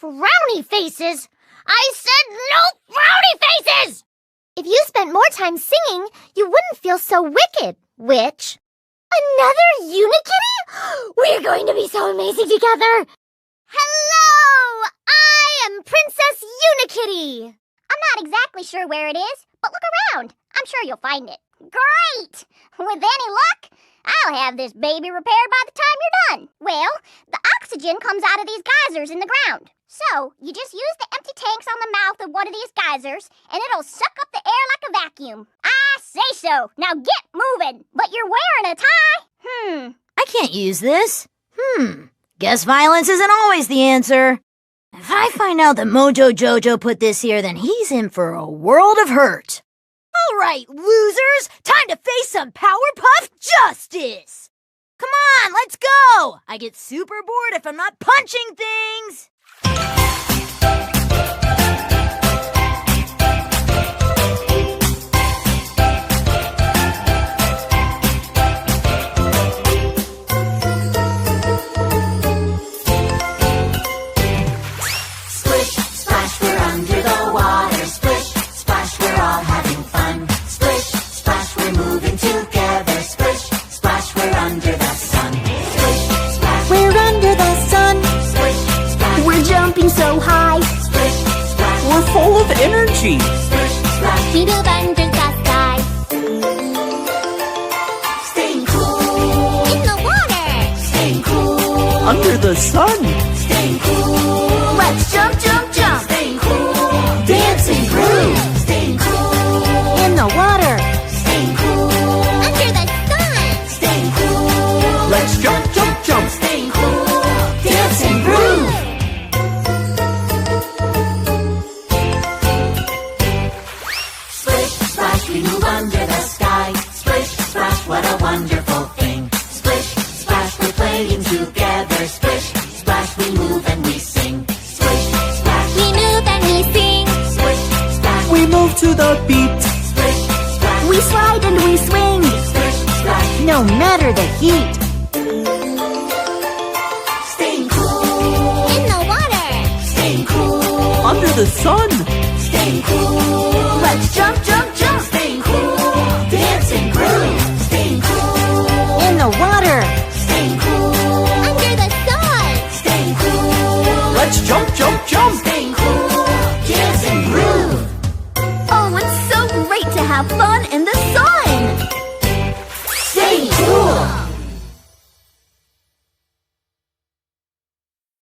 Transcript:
Frowny faces? I said no frowny faces! If you spent more time singing, you wouldn't feel so wicked, Witch. Another Unikitty? We're going to be so amazing together! Hello! I am Princess Unikitty! I'm not exactly sure where it is, but look around. I'm sure you'll find it. Great! With any luck, I'll have this baby repaired by the time you're done. Well, the oxygen comes out of these geysers in the ground. So, you just use the empty tanks on the mouth of one of these geysers, and it'll suck up the air like a vacuum. I say so. Now get moving. But you're wearing a tie. I can't use this. Guess violence isn't always the answer. If I find out that Mojo Jojo put this here, then he's in for a world of hurt. All right, losers, time to face some Powerpuff justice. Come on, let's go. I get super bored if I'm not punching things. Splish, splash, we're under the water. Splish, splash, we're all having fun. Splish, splash, we're moving together. Splish, splash, we're under the sun. Splish, splash, We're under the sun. splish, splash, We're jumping so high. splish, splash, We're full of energy. splish, splash. We move under the sky. Staying cool, In the water. staying cool, Under the sun. staying cool. Let's jump, jump, jump. Staying cool, dancing groove. Staying cool, In the water. staying cool, Under the sun. staying cool. Let's jump, jump, jump. Staying cool, dancing groove. Splish, splash, we move under the sky. Splish, splash, what a wonderful thing. Splish, splash, we're playing together. Splish, splash, we move and we sing. Splish, splash, We move and we sing. splish, splash, We move to the beat. splish, splash, We slide and we swing. splish, splash. No matter the heat. Staying cool, In the water. staying cool, Under the sun. staying cool. Let's jump, jump, jump. Staying cool, dancing groove. Staying cool, In the water. staying cool, Under the sun. staying cool. Let's jump, jump, jump. Staying cool, dancing groove. Oh, it's so great to have fun in the sun.